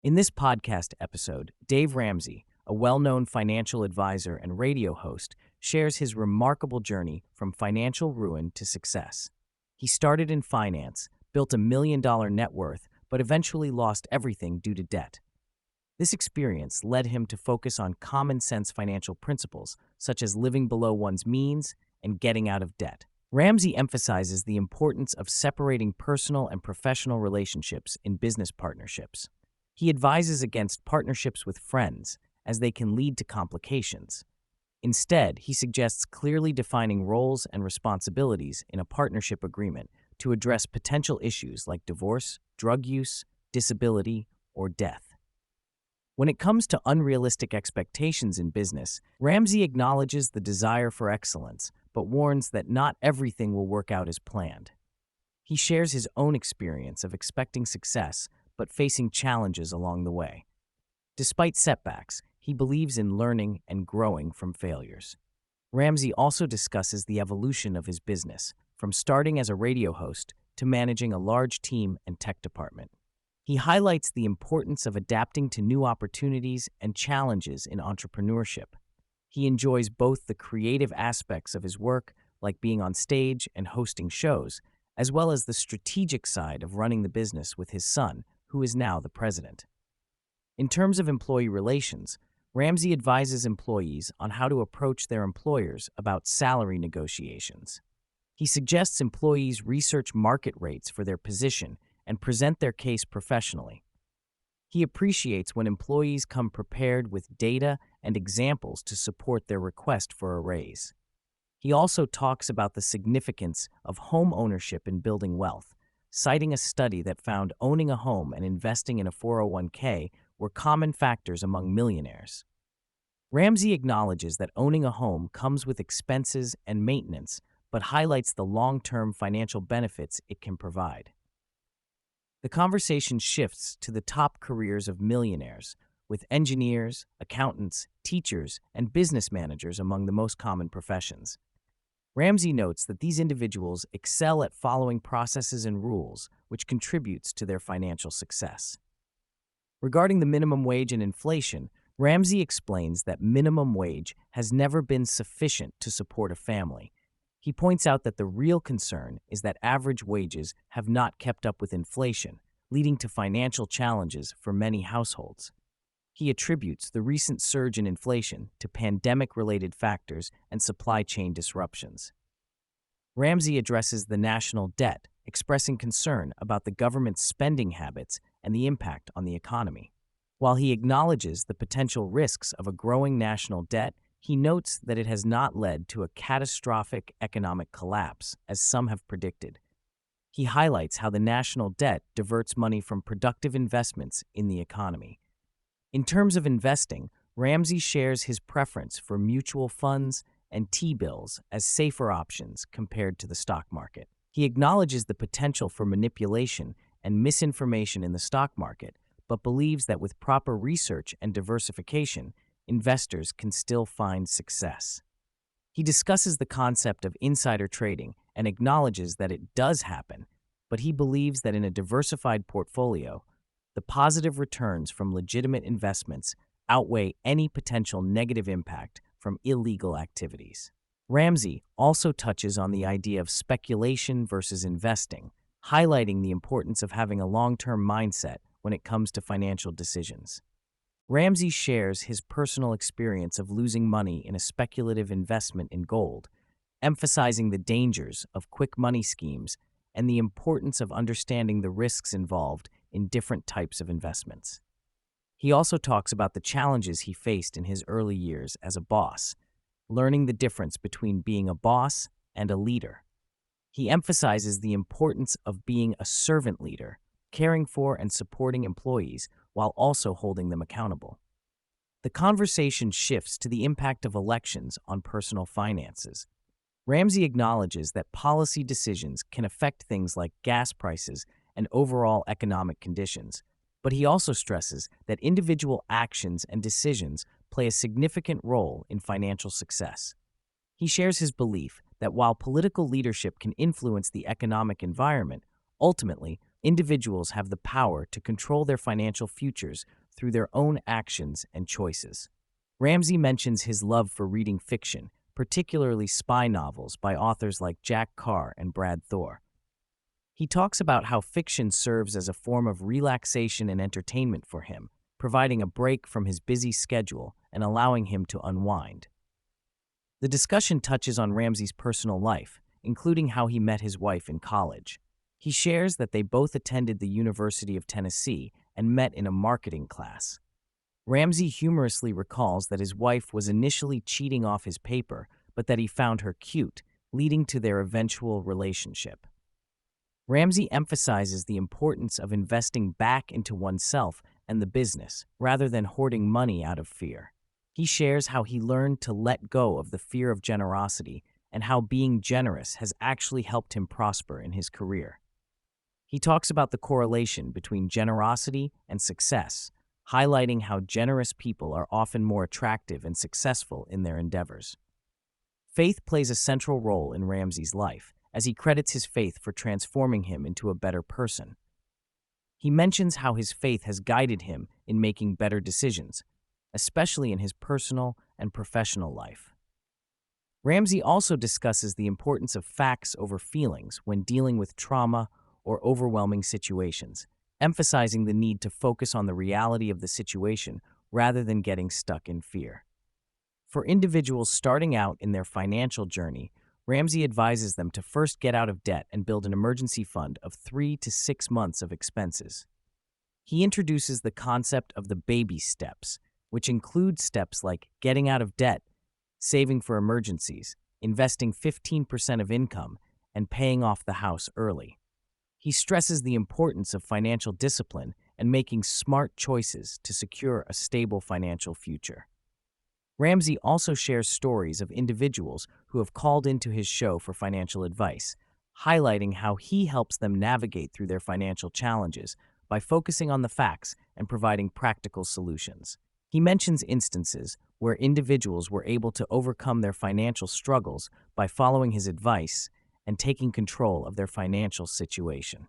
In this podcast episode, Dave Ramsey, a well-known financial advisor and radio host, shares his remarkable journey from financial ruin to success. He started in finance, built $1 million net worth, but eventually lost everything due to debt. This experience led him to focus on common-sense financial principles, such as living below one's means and getting out of debt. Ramsey emphasizes the importance of separating personal and professional relationships in business partnerships. He advises against partnerships with friends, as they can lead to complications. Instead, he suggests clearly defining roles and responsibilities in a partnership agreement to address potential issues like divorce, drug use, disability, or death. When it comes to unrealistic expectations in business, Ramsey acknowledges the desire for excellence, but warns that not everything will work out as planned. He shares his own experience of expecting success but facing challenges along the way. Despite setbacks, he believes in learning and growing from failures. Ramsey also discusses the evolution of his business, from starting as a radio host to managing a large team and tech department. He highlights the importance of adapting to new opportunities and challenges in entrepreneurship. He enjoys both the creative aspects of his work, like being on stage and hosting shows, as well as the strategic side of running the business with his son, who is now the president. In terms of employee relations, Ramsey advises employees on how to approach their employers about salary negotiations. He suggests employees research market rates for their position and present their case professionally. He appreciates when employees come prepared with data and examples to support their request for a raise. He also talks about the significance of home ownership in building wealth, citing a study that found owning a home and investing in a 401k were common factors among millionaires. Ramsey acknowledges that owning a home comes with expenses and maintenance, but highlights the long-term financial benefits it can provide. The conversation shifts to the top careers of millionaires, with engineers, accountants, teachers, and business managers among the most common professions. Ramsey notes that these individuals excel at following processes and rules, which contributes to their financial success. Regarding the minimum wage and inflation, Ramsey explains that minimum wage has never been sufficient to support a family. He points out that the real concern is that average wages have not kept up with inflation, leading to financial challenges for many households. He attributes the recent surge in inflation to pandemic-related factors and supply chain disruptions. Ramsey addresses the national debt, expressing concern about the government's spending habits and the impact on the economy. While he acknowledges the potential risks of a growing national debt, he notes that it has not led to a catastrophic economic collapse, as some have predicted. He highlights how the national debt diverts money from productive investments in the economy. In terms of investing, Ramsey shares his preference for mutual funds and T-bills as safer options compared to the stock market. He acknowledges the potential for manipulation and misinformation in the stock market, but believes that with proper research and diversification, investors can still find success. He discusses the concept of insider trading and acknowledges that it does happen, but he believes that in a diversified portfolio, the positive returns from legitimate investments outweigh any potential negative impact from illegal activities. Ramsey also touches on the idea of speculation versus investing, highlighting the importance of having a long-term mindset when it comes to financial decisions. Ramsey shares his personal experience of losing money in a speculative investment in gold, emphasizing the dangers of quick money schemes and the importance of understanding the risks involved in different types of investments. He also talks about the challenges he faced in his early years as a boss, learning the difference between being a boss and a leader. He emphasizes the importance of being a servant leader, caring for and supporting employees while also holding them accountable. The conversation shifts to the impact of elections on personal finances. Ramsey acknowledges that policy decisions can affect things like gas prices and overall economic conditions, but he also stresses that individual actions and decisions play a significant role in financial success. He shares his belief that while political leadership can influence the economic environment, ultimately, Individuals have the power to control their financial futures through their own actions and choices. Ramsey mentions his love for reading fiction, particularly spy novels by authors like Jack Carr and Brad Thor. He talks about how fiction serves as a form of relaxation and entertainment for him, providing a break from his busy schedule and allowing him to unwind. The discussion touches on Ramsey's personal life, including how he met his wife in college. He shares that they both attended the University of Tennessee and met in a marketing class. Ramsey humorously recalls that his wife was initially cheating off his paper, but that he found her cute, leading to their eventual relationship. Ramsey emphasizes the importance of investing back into oneself and the business, rather than hoarding money out of fear. He shares how he learned to let go of the fear of generosity and how being generous has actually helped him prosper in his career. He talks about the correlation between generosity and success, highlighting how generous people are often more attractive and successful in their endeavors. Faith plays a central role in Ramsey's life, as he credits his faith for transforming him into a better person. He mentions how his faith has guided him in making better decisions, especially in his personal and professional life. Ramsey also discusses the importance of facts over feelings when dealing with trauma or overwhelming situations, emphasizing the need to focus on the reality of the situation rather than getting stuck in fear. For individuals starting out in their financial journey, Ramsey advises them to first get out of debt and build an emergency fund of 3 to 6 months of expenses. He introduces the concept of the baby steps, which include steps like getting out of debt, saving for emergencies, investing 15% of income, and paying off the house early. He stresses the importance of financial discipline and making smart choices to secure a stable financial future. Ramsey also shares stories of individuals who have called into his show for financial advice, highlighting how he helps them navigate through their financial challenges by focusing on the facts and providing practical solutions. He mentions instances where individuals were able to overcome their financial struggles by following his advice and taking control of their financial situation.